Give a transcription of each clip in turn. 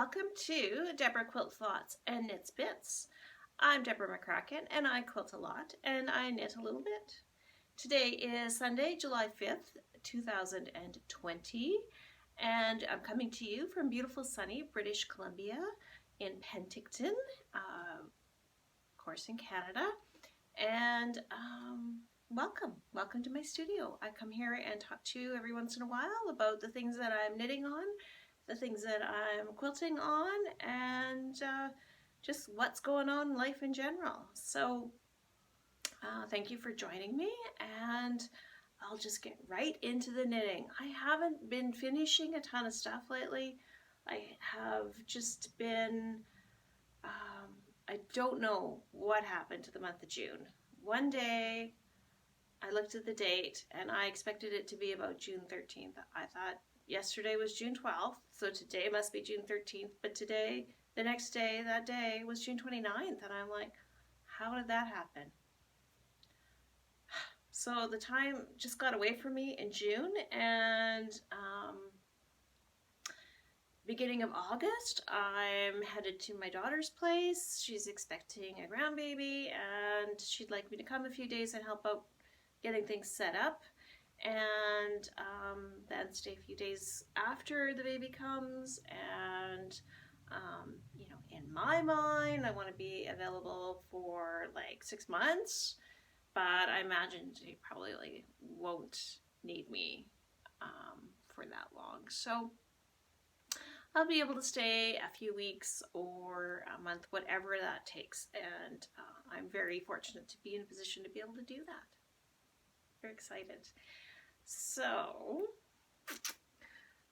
welcome to Debra Quilt Thoughts and Knits Bits. I'm Debra McCracken and I quilt a lot and I knit a little bit. Today is Sunday, July 5th, 2020, and I'm coming to you from beautiful sunny British Columbia in Penticton, of course in Canada, and welcome to my studio. I come here and talk to you every once in a while about the things that I'm knitting on, the things that I'm quilting on, and just what's going on in life in general. So thank you for joining me, and I'll just get right into the knitting. I haven't been finishing a ton of stuff lately. I have just been, I don't know what happened to the month of June. One day I looked at the date and I expected it to be about June 13th. I thought yesterday was June 12th, so today must be June 13th, but today, the next day, that day was June 29th, and I'm like, how did that happen? So the time just got away from me in June, and beginning of August, I'm headed to my daughter's place. She's expecting a grandbaby, and she'd like me to come a few days and help out getting things set up, and then stay a few days after the baby comes. And you know, in my mind, I want to be available for like 6 months, but I imagine they probably won't need me for that long. So I'll be able to stay a few weeks or a month, whatever that takes, and I'm very fortunate to be in a position to be able to do that. Very excited. So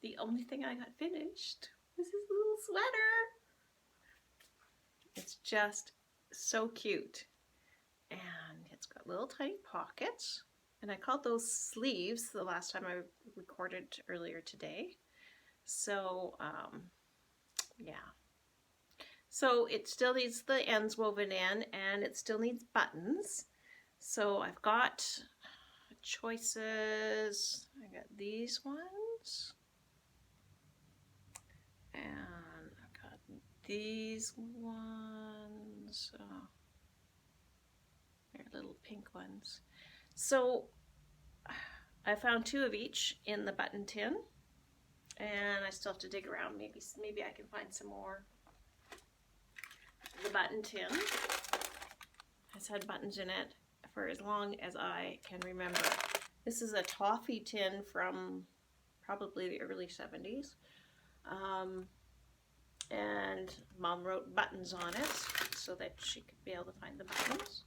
the only thing I got finished was this little sweater. It's just so cute, and it's got little tiny pockets, and I called those sleeves the last time I recorded earlier today. So yeah, so it still needs the ends woven in, and it still needs buttons. So I've got choices. I got these ones, and I've got these ones. They're little pink ones. So I found 2 of each in the button tin, and I still have to dig around. Maybe I can find some more. The button tin has had buttons in it for as long as I can remember. This is a toffee tin from probably the early 70s. And Mom wrote buttons on it so that she could be able to find the buttons.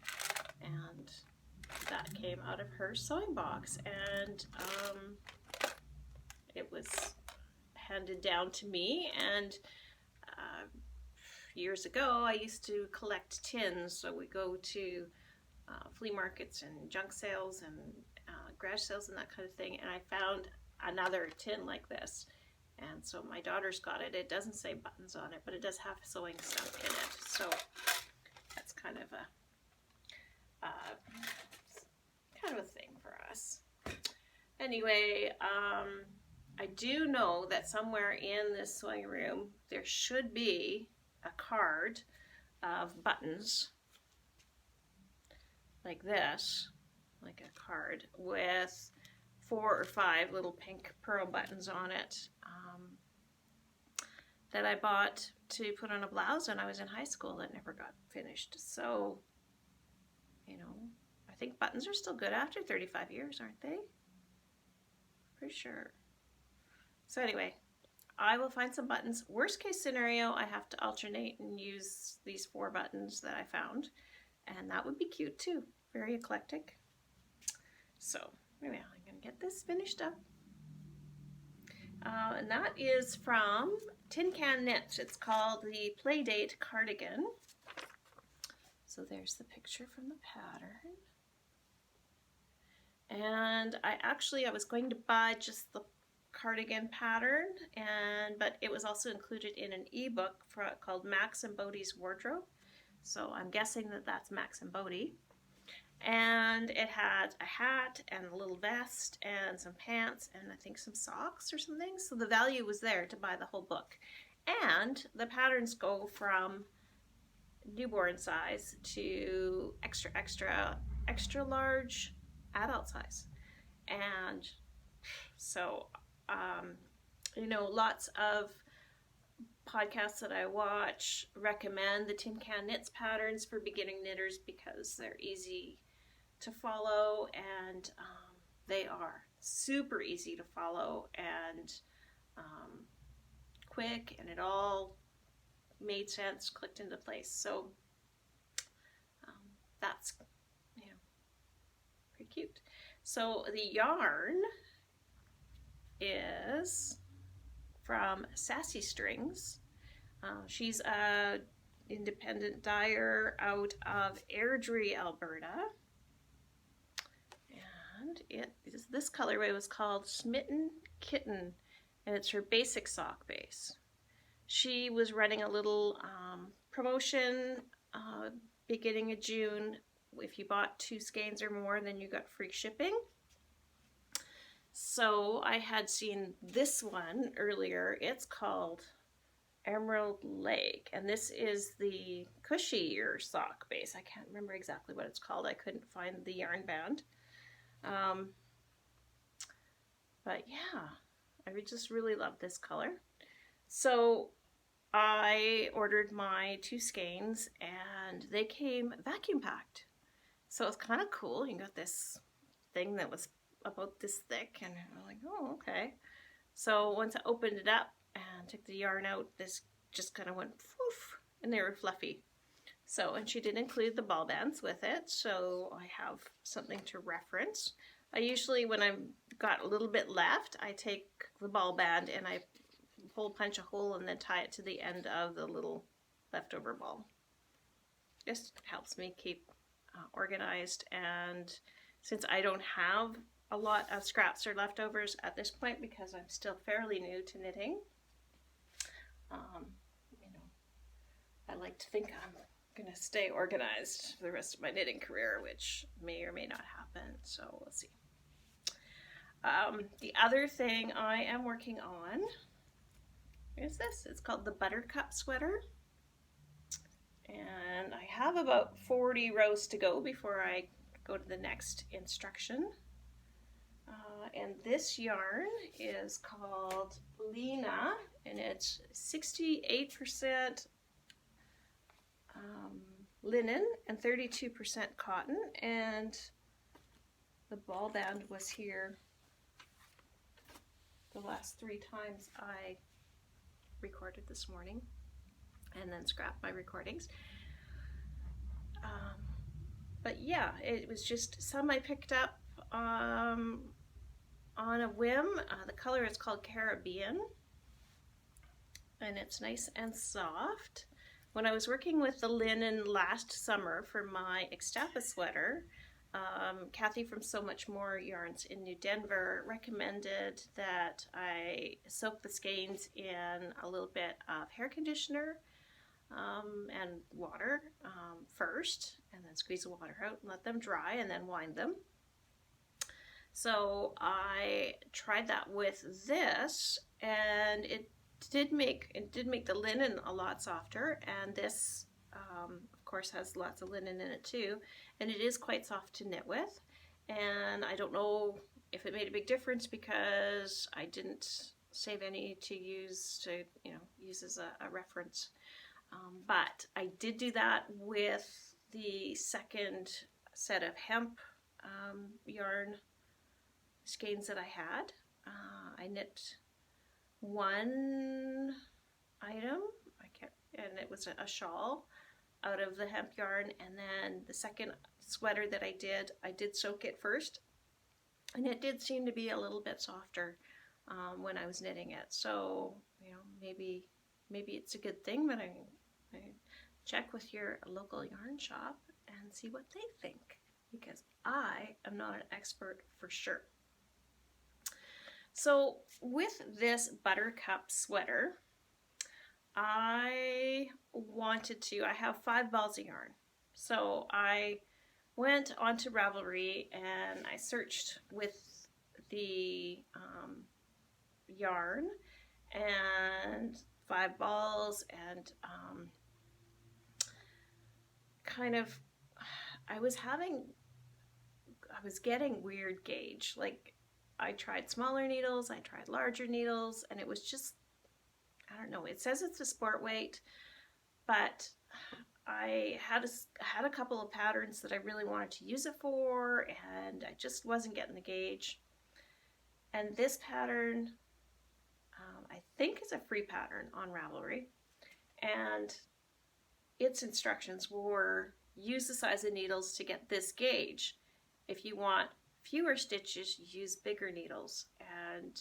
And that came out of her sewing box. And it was handed down to me. And years ago, I used to collect tins. So we go to flea markets and junk sales and garage sales and that kind of thing, and I found another tin like this, and so my daughter's got it. It doesn't say buttons on it, but it does have sewing stuff in it, so that's kind of a thing for us. Anyway, I do know that somewhere in this sewing room there should be a card of buttons like this, like a card with 4 or 5 little pink pearl buttons on it, that I bought to put on a blouse when I was in high school that never got finished. So, you know, I think buttons are still good after 35 years, aren't they? Pretty sure. So anyway, I will find some buttons. Worst case scenario, I have to alternate and use these 4 buttons that I found. And that would be cute too. Very eclectic. So anyway, I'm going to get this finished up. And that is from Tin Can Knits. It's called the Playdate Cardigan. So there's the picture from the pattern. And I was going to buy just the cardigan pattern, but it was also included in an ebook called Max and Bodie's Wardrobe. So I'm guessing that that's Max and Bodie. And it had a hat and a little vest and some pants and I think some socks or something. So the value was there to buy the whole book. And the patterns go from newborn size to extra large adult size. And so, you know, lots of podcasts that I watch recommend the tin can knits patterns for beginning knitters because they're easy to follow, and they are super easy to follow and quick, and it all made sense, clicked into place. So that's, you know, pretty cute. So the yarn is from Sassy Strings. She's a independent dyer out of Airdrie, Alberta. And this colorway was called Smitten Kitten, and it's her basic sock base. She was running a little promotion beginning of June. If you bought 2 skeins or more, then you got free shipping. So I had seen this one earlier. It's called Emerald Lake, and this is the cushier sock base. I can't remember exactly what it's called. I couldn't find the yarn band. But yeah, I just really love this color. So I ordered my 2 skeins and they came vacuum packed. So it's kind of cool. You got this thing that was about this thick, and I'm like, oh, okay. So once I opened it up and took the yarn out, this just kind of went poof, and they were fluffy. So, and she did include the ball bands with it, so I have something to reference. I usually, when I've got a little bit left, I take the ball band and I punch a hole and then tie it to the end of the little leftover ball. Just helps me keep organized, and since I don't have a lot of scraps or leftovers at this point because I'm still fairly new to knitting, you know, I like to think I'm gonna stay organized for the rest of my knitting career, which may or may not happen, so we'll see. The other thing I am working on is this. It's called the Buttercup Sweater, and I have about 40 rows to go before I go to the next instruction. And this yarn is called Lena, and it's 68% linen and 32% cotton, and the ball band was here the last 3 times I recorded this morning and then scrapped my recordings. But yeah, it was just some I picked up on a whim. The color is called Caribbean, and it's nice and soft. When I was working with the linen last summer for my Extapa sweater, Kathy from So Much More Yarns in New Denver recommended that I soak the skeins in a little bit of hair conditioner and water first, and then squeeze the water out and let them dry and then wind them. So I tried that with this, and it did make the linen a lot softer, and this of course has lots of linen in it too, and it is quite soft to knit with. And I don't know if it made a big difference because I didn't save any to use as a reference, but I did do that with the second set of hemp yarn skeins that I had. I knit one item, and it was a shawl out of the hemp yarn, and then the second sweater that I did soak it first, and it did seem to be a little bit softer when I was knitting it. So, you know, maybe it's a good thing, but I check with your local yarn shop and see what they think, because I am not an expert for sure. So with this Buttercup sweater, I have 5 balls of yarn. So I went onto Ravelry and I searched with the yarn and 5 balls, and kind of, I was getting weird gauge. Like, I tried smaller needles, I tried larger needles, and it was just, I don't know, it says it's a sport weight, but I had a couple of patterns that I really wanted to use it for, and I just wasn't getting the gauge. And this pattern, I think is a free pattern on Ravelry, and its instructions were use the size of needles to get this gauge. If you want fewer stitches, use bigger needles. And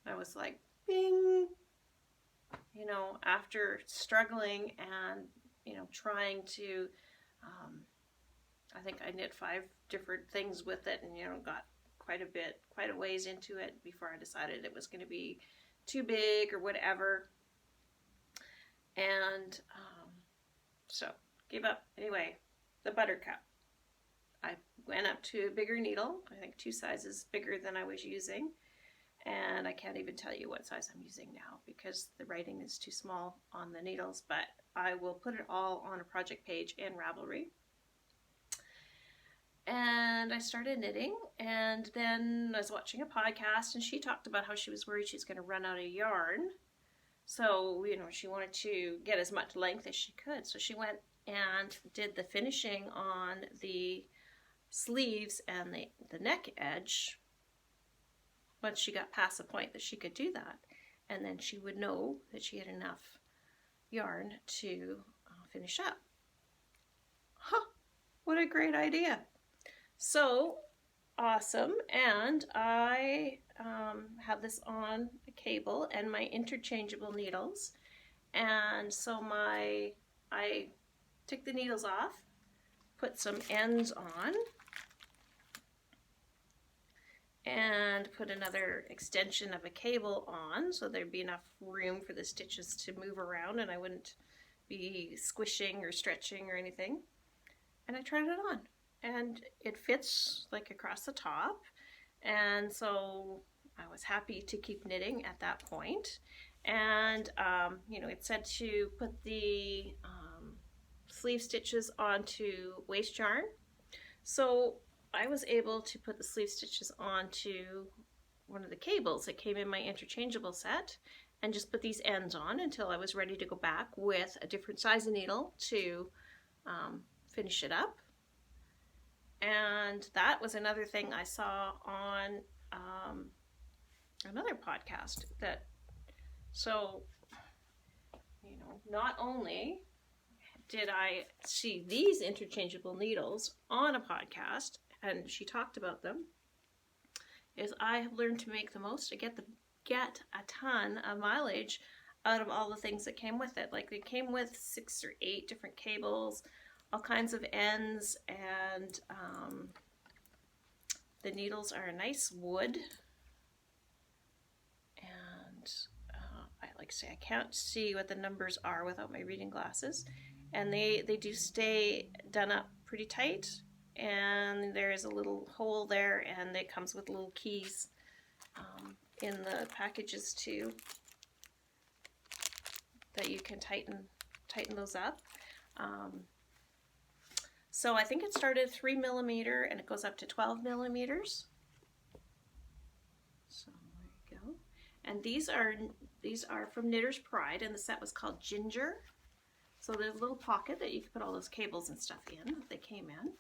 I was like, bing! You know, after struggling and, you know, trying to, I think I knit 5 different things with it, and, you know, got quite a ways into it before I decided it was going to be too big or whatever. And so gave up. Anyway, the Buttercup. I went up to a bigger needle, I think 2 sizes bigger than I was using. And I can't even tell you what size I'm using now because the writing is too small on the needles, but I will put it all on a project page in Ravelry. And I started knitting, and then I was watching a podcast, and she talked about how she was worried she was going to run out of yarn. So, you know, she wanted to get as much length as she could. So she went and did the finishing on the sleeves and the neck edge once she got past the point that she could do that. And then she would know that she had enough yarn to finish up. Huh, what a great idea. So awesome. And I have this on a cable and my interchangeable needles. And so I took the needles off, put some ends on, and put another extension of a cable on so there'd be enough room for the stitches to move around and I wouldn't be squishing or stretching or anything. And I tried it on, and it fits like across the top, and so I was happy to keep knitting at that point. And you know, it said to put the sleeve stitches onto waste yarn, so I was able to put the sleeve stitches onto one of the cables that came in my interchangeable set and just put these ends on until I was ready to go back with a different size of needle to finish it up. And that was another thing I saw on another podcast. That, so, you know, not only did I see these interchangeable needles on a podcast, and she talked about them, is I have learned to make the most. I get a ton of mileage out of all the things that came with it. Like, they came with 6 or 8 different cables, all kinds of ends, and the needles are a nice wood. And I like to say, I can't see what the numbers are without my reading glasses. And they do stay done up pretty tight. And there's a little hole there, and it comes with little keys in the packages too, that you can tighten those up. So I think it started 3mm and it goes up to 12mm. So there you go. And these are from Knitter's Pride, and the set was called Ginger. So there's a little pocket that you can put all those cables and stuff in that they came in.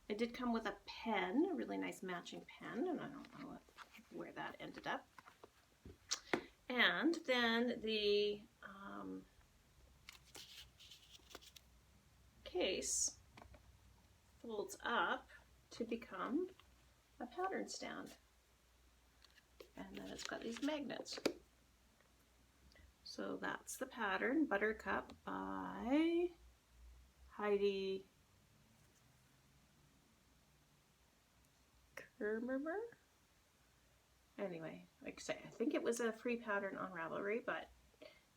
It did come with a pen, a really nice matching pen, and I don't know where that ended up. And then the case folds up to become a pattern stand. And then it's got these magnets. So that's the pattern, Buttercup by Halleys Comet. Anyway, like I say, I think it was a free pattern on Ravelry, but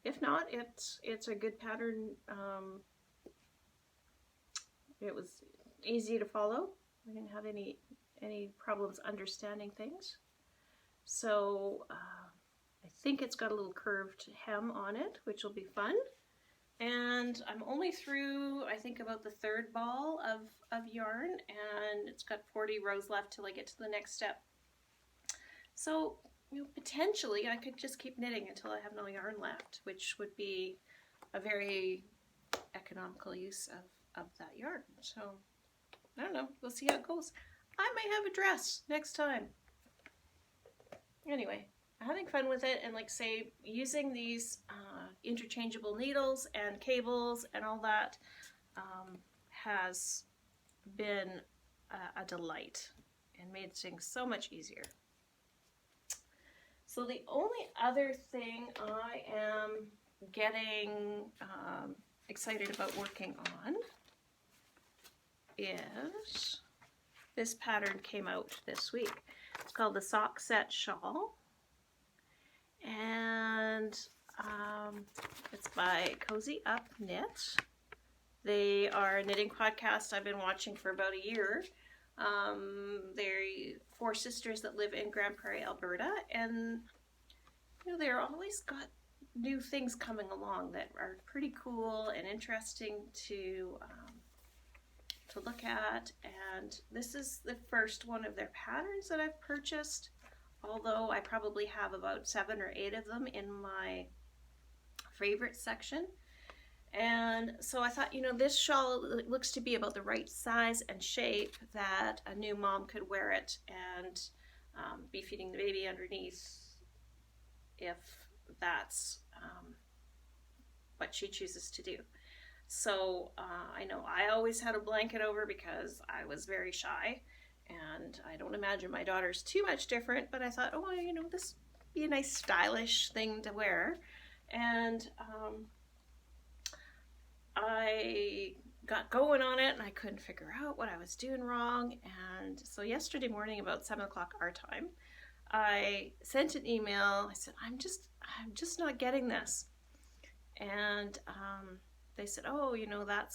if not, it's a good pattern. It was easy to follow. I didn't have any problems understanding things. So I think it's got a little curved hem on it, which will be fun. And I'm only through, I think, about the third ball of yarn, and it's got 40 rows left till I get to the next step. So, you know, potentially I could just keep knitting until I have no yarn left, which would be a very economical use of that yarn. So, I don't know. We'll see how it goes. I might have a dress next time. Anyway, having fun with it, and like say, using these interchangeable needles and cables and all that has been a delight and made things so much easier. So the only other thing I am getting excited about working on is this pattern came out this week. It's called the Set Shawl, and it's by Cozy Up Knit. They are a knitting podcast I've been watching for about a year. They're 4 sisters that live in Grand Prairie, Alberta, and you know, they're always got new things coming along that are pretty cool and interesting to look at. And this is the first one of their patterns that I've purchased, although I probably have about 7 or 8 of them in my favorite section. And so I thought, you know, this shawl looks to be about the right size and shape that a new mom could wear it and be feeding the baby underneath if that's what she chooses to do. So I know I always had a blanket over because I was very shy, and I don't imagine my daughter's too much different, but I thought, oh, you know, this would be a nice stylish thing to wear. And I got going on it and I couldn't figure out what I was doing wrong. And so yesterday morning, about 7 o'clock our time, I sent an email. I said, I'm just not getting this. And they said, oh, you know, that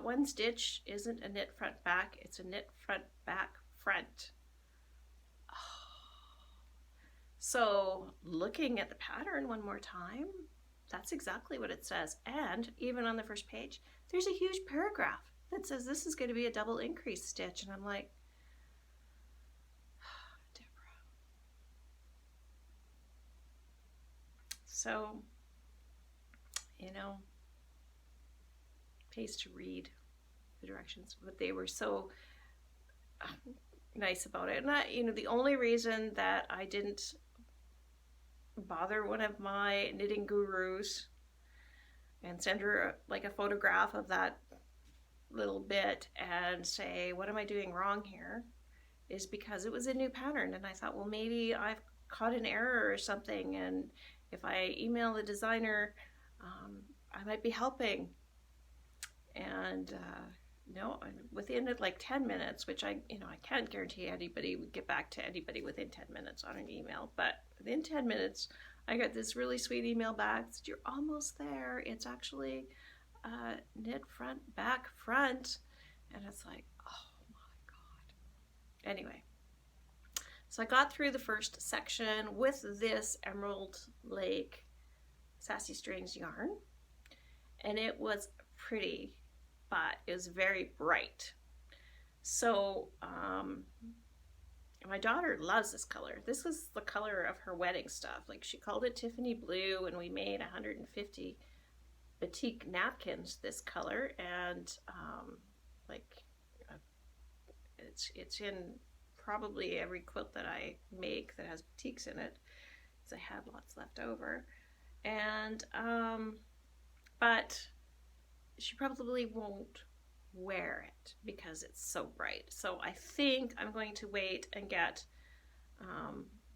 one stitch isn't a knit front back, it's a knit front back front. So looking at the pattern one more time, that's exactly what it says. And even on the first page, there's a huge paragraph that says this is going to be a double increase stitch. And I'm like, Debra. So, you know, pays to read the directions, but they were so nice about it. And you know, the only reason that I didn't bother one of my knitting gurus and send her like a photograph of that little bit and say, what am I doing wrong here, is because it was a new pattern. And I thought, well, maybe I've caught an error or something, and if I email the designer, I might be helping. And no, within like 10 minutes, which I can't guarantee anybody would get back to anybody within 10 minutes on an email, but within 10 minutes, I got this really sweet email back that said, you're almost there. It's actually knit front, back, front. And it's like, oh my God. Anyway, so I got through the first section with this Emerald Lake Sassy Strings yarn, and it was pretty, but it was very bright. So my daughter loves this color. This was the color of her wedding stuff. Like, she called it Tiffany blue, and we made 150 batik napkins this color, and it's in probably every quilt that I make that has batiks in it, because I had lots left over. And but she probably won't wear it because it's so bright. So I think I'm going to wait and get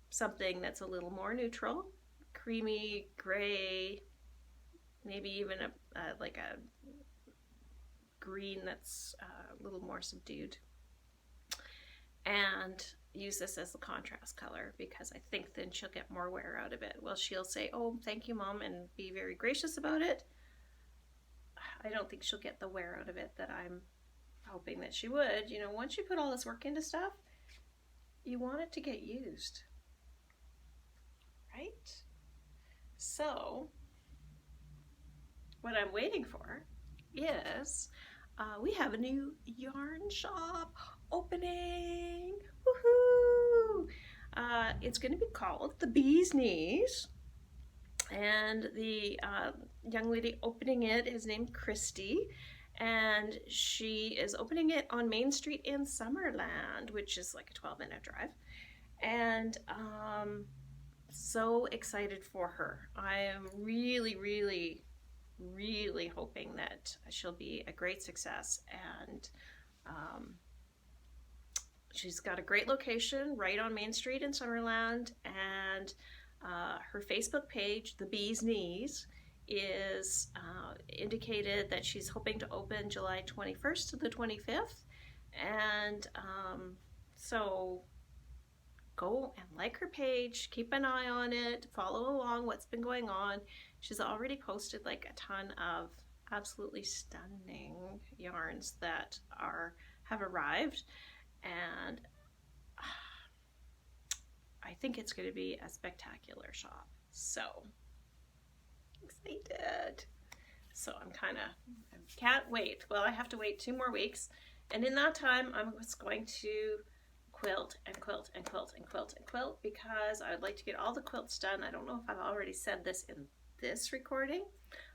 something that's a little more neutral, creamy gray, maybe even like a green that's a little more subdued, and use this as the contrast color, because I think then she'll get more wear out of it. Well, she'll say, oh, thank you, Mom, and be very gracious about it. I don't think she'll get the wear out of it that I'm hoping that she would. You know, once you put all this work into stuff, you want it to get used. right? So what I'm waiting for is we have a new yarn shop opening. Woohoo! It's going to be called the Bee's Knees, and the young lady opening it is named Christy, and she is opening it on Main Street in Summerland, which is like a 12-minute drive. And so excited for her. I am really, really, really hoping that she'll be a great success. And she's got a great location right on Main Street in Summerland, and her Facebook page, The Bee's Knees, is indicated that she's hoping to open July 21st to the 25th. And so go and like her page, keep an eye on it, follow along what's been going on. She's already posted like a ton of absolutely stunning yarns that have arrived, and I think it's going to be a spectacular shop. So excited. So I can't wait. Well, I have to wait 2 more weeks, and in that time I'm just going to quilt and quilt and quilt and quilt and quilt, because I would like to get all the quilts done. I don't know if I've already said this in this recording.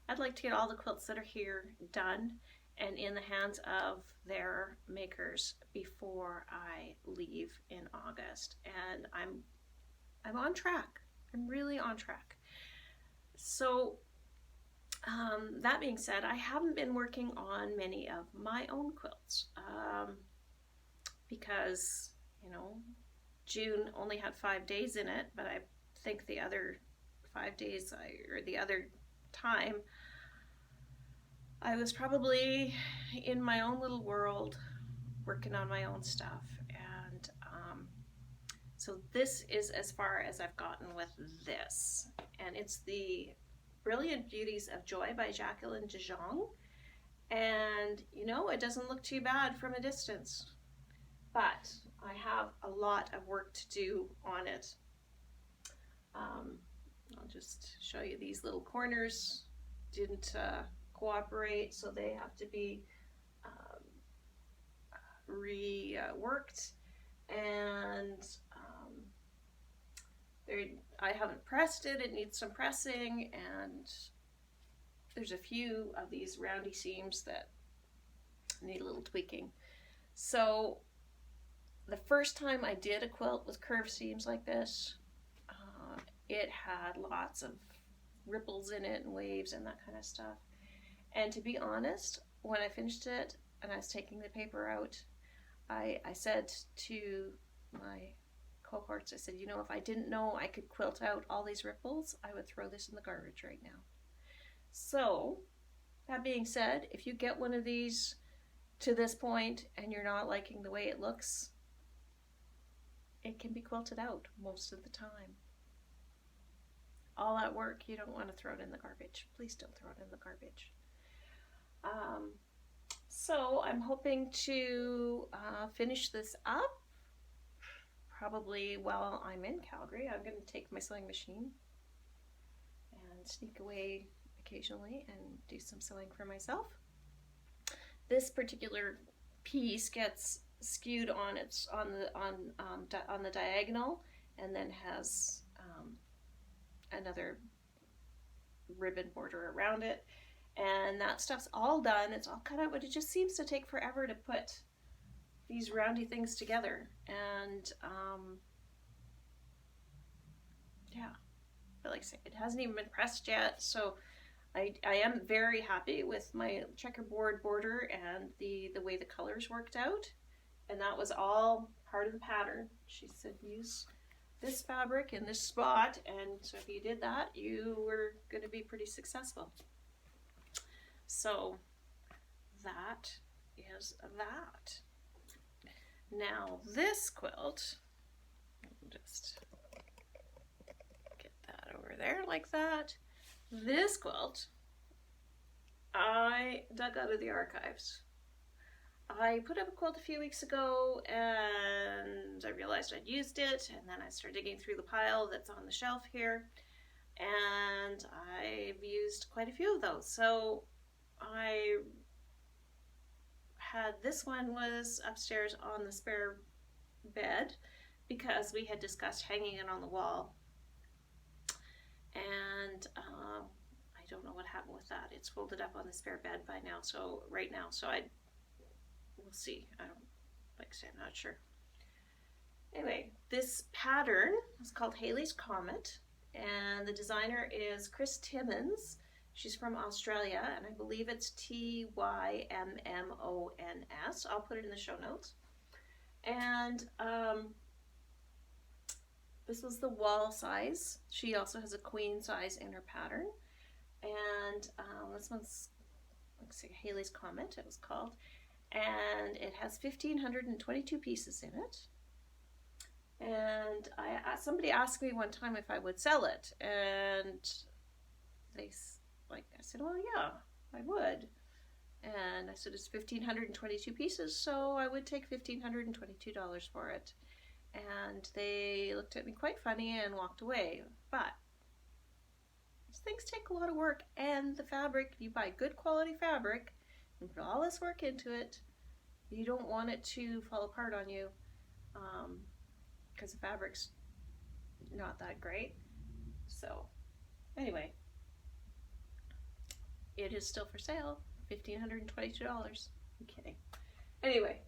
I'd like to get all the quilts that are here done and in the hands of their makers before I leave in August. And I'm on track. I'm really on track. So that being said, I haven't been working on many of my own quilts because, you know, June only had 5 days in it, but I think the other 5 days or the other time I was probably in my own little world working on my own stuff. And so this is as far as I've gotten with this, and it's the Brilliant Beauties of Joy by Jacqueline de Jong. And you know, it doesn't look too bad from a distance, but I have a lot of work to do on it. I'll just show you, these little corners didn't cooperate, so they have to be reworked, and I haven't pressed it. It needs some pressing, and there's a few of these roundy seams that need a little tweaking. So the first time I did a quilt with curved seams like this, it had lots of ripples in it and waves and that kind of stuff. And to be honest, when I finished it and I was taking the paper out, I said to my cohorts, I said, you know, if I didn't know I could quilt out all these ripples, I would throw this in the garbage right now. So that being said, if you get one of these to this point and you're not liking the way it looks, it can be quilted out most of the time. All that work, you don't want to throw it in the garbage. Please don't throw it in the garbage. So I'm hoping to finish this up probably while I'm in Calgary. I'm going to take my sewing machine and sneak away occasionally and do some sewing for myself. This particular piece gets skewed on the diagonal, and then has another ribbon border around it, and that stuff's all done. It's all cut out, but it just seems to take forever to put these roundy things together. And yeah, but like I say, it hasn't even been pressed yet, so I am very happy with my checkerboard border and the way the colors worked out, and that was all part of the pattern. She said use this fabric in this spot, and so if you did that, you were going to be pretty successful. So that is that. Now this quilt, just get that over there like that. This quilt I dug out of the archives. I put up a quilt a few weeks ago and I realized I'd used it, and then I started digging through the pile that's on the shelf here, and I've used quite a few of those. So I had this one was upstairs on the spare bed because we had discussed hanging it on the wall, and I don't know what happened with that. It's folded up on the spare bed by now, so right now, so we'll see. I don't, like I say, I'm not sure. Anyway, this pattern is called Halleys Comet, and the designer is Chris Timmons. She's from Australia, and I believe it's Tymmmons. I'll put it in the show notes. And this was the wall size. She also has a queen size in her pattern. And this one's, let's see, Halleys Comet, it was called. And it has 1,522 pieces in it. And somebody asked me one time if I would sell it, and I said, well, yeah, I would. And I said, it's 1,522 pieces, so I would take $1,522 for it. And they looked at me quite funny and walked away. But these things take a lot of work, and the fabric, you buy good quality fabric and put all this work into it, you don't want it to fall apart on you, because the fabric's not that great. So anyway, it is still for sale, $1,522. I'm kidding. Anyway,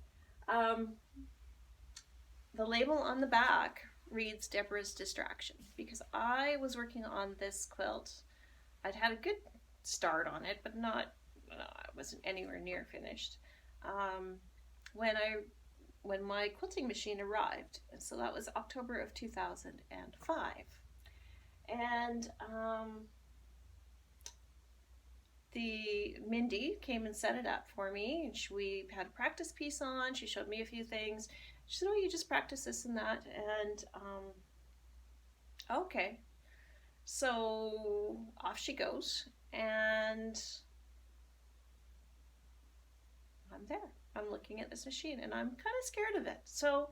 the label on the back reads Debra's Distraction, because I was working on this quilt. I'd had a good start on it, but I wasn't anywhere near finished when my quilting machine arrived. And so that was October of 2005. And the Mindy came and set it up for me, and we had a practice piece on. She showed me a few things. She said, oh, you just practice this and that. And okay. So off she goes, and I'm there. I'm looking at this machine, and I'm kind of scared of it. So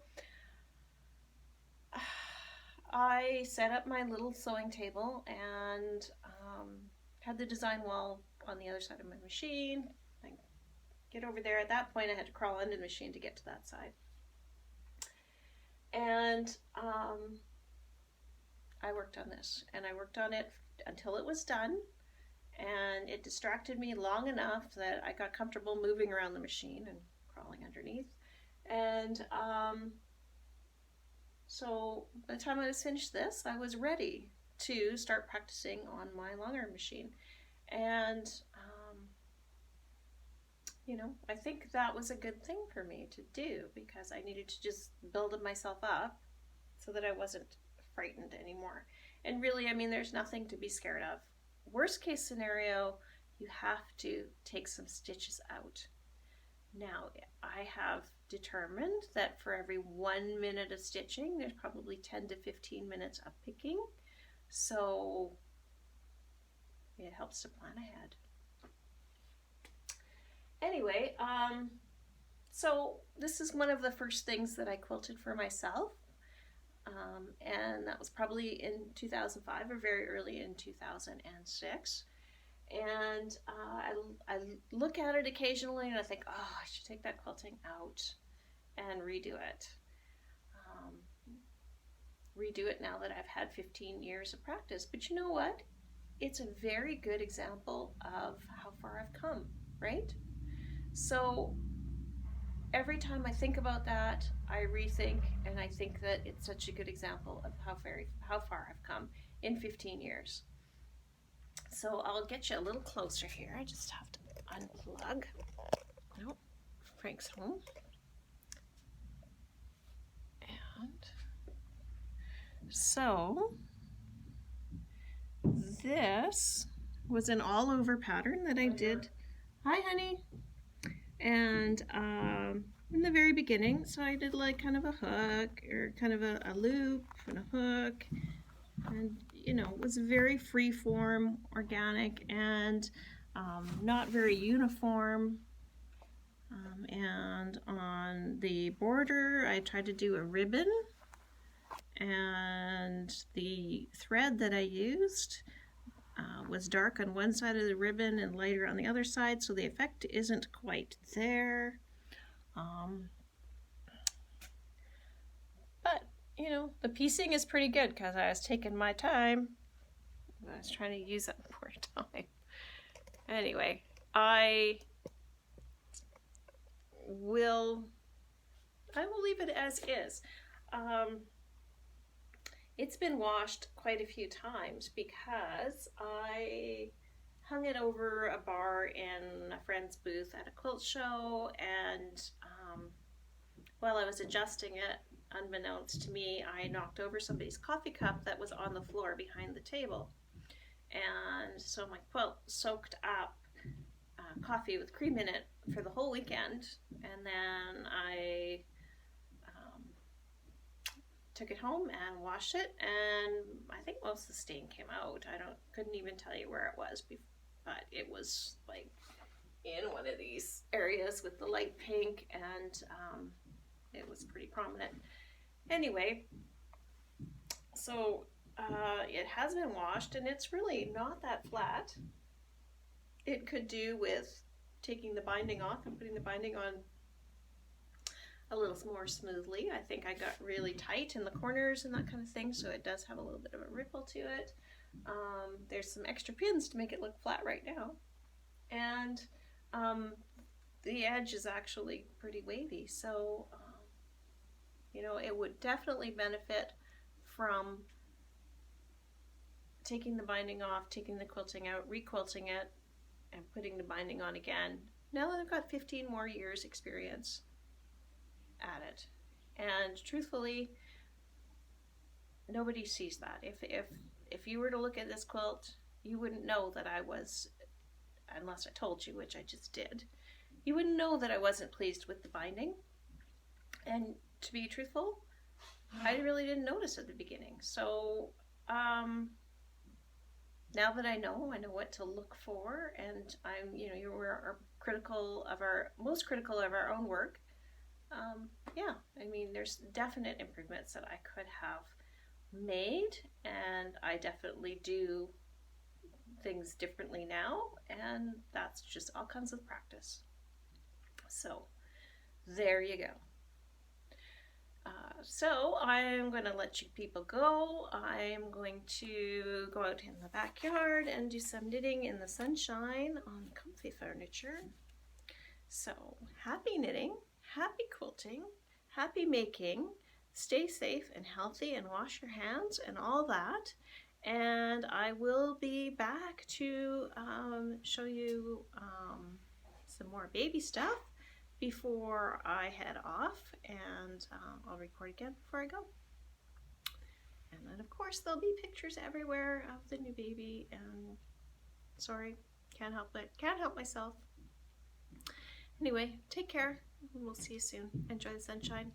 I set up my little sewing table and had the design wall on the other side of my machine. I get over there. At that point, I had to crawl under the machine to get to that side. And I worked on this, and I worked on it until it was done. And it distracted me long enough that I got comfortable moving around the machine and crawling underneath. And so by the time I was finished this, I was ready to start practicing on my longer machine. And you know, I think that was a good thing for me to do, because I needed to just build myself up so that I wasn't frightened anymore. And really, I mean, there's nothing to be scared of. Worst case scenario, you have to take some stitches out. Now, I have determined that for every 1 minute of stitching, there's probably 10 to 15 minutes of picking. So it helps to plan ahead. Anyway, so this is one of the first things that I quilted for myself. And that was probably in 2005 or very early in 2006. And I look at it occasionally and I think, oh, I should take that quilting out and redo it. Redo it now that I've had 15 years of practice. But you know what? It's a very good example of how far I've come, right? So every time I think about that, I rethink, and I think that it's such a good example of how far I've come in 15 years. So I'll get you a little closer here. I just have to unplug. Nope, Frank's home. And so this was an all-over pattern that I did. Hi, honey. And in the very beginning, so I did like kind of a hook or kind of a loop and a hook, and you know, it was very free form, organic, and not very uniform. And on the border I tried to do a ribbon, and the thread that I used was dark on one side of the ribbon and lighter on the other side, so the effect isn't quite there. But, you know, the piecing is pretty good because I was taking my time. I was trying to use up more time. Anyway, I will leave it as is. It's been washed quite a few times because I hung it over a bar in a friend's booth at a quilt show, and while I was adjusting it, unbeknownst to me, I knocked over somebody's coffee cup that was on the floor behind the table. And so my quilt soaked up coffee with cream in it for the whole weekend, and then I took it home and washed it, and I think most of the stain came out. Couldn't even tell you where it was, but it was like in one of these areas with the light pink, and it was pretty prominent. Anyway, so it has been washed, and it's really not that flat. It could do with taking the binding off and putting the binding on a little more smoothly. I think I got really tight in the corners and that kind of thing, so it does have a little bit of a ripple to it. There's some extra pins to make it look flat right now, and the edge is actually pretty wavy, so you know, it would definitely benefit from taking the binding off, taking the quilting out, re-quilting it, and putting the binding on again, now that I've got 15 more years experience at it. And truthfully, nobody sees that. If you were to look at this quilt, you wouldn't know that I was, unless I told you, which I just did, you wouldn't know that I wasn't pleased with the binding. And to be truthful, I really didn't notice at the beginning. So now that I know what to look for, and I'm, you know, we're most critical of our own work. Yeah, I mean, there's definite improvements that I could have made, and I definitely do things differently now, and that's just all comes with practice. So there you go. So I'm going to let you people go. I'm going to go out in the backyard and do some knitting in the sunshine on comfy furniture. So happy knitting, happy quilting, happy making, stay safe and healthy, and wash your hands and all that. And I will be back to show you some more baby stuff before I head off, and I'll record again before I go. And then of course there'll be pictures everywhere of the new baby, and sorry, can't help myself. Anyway, take care. We'll see you soon. Enjoy the sunshine.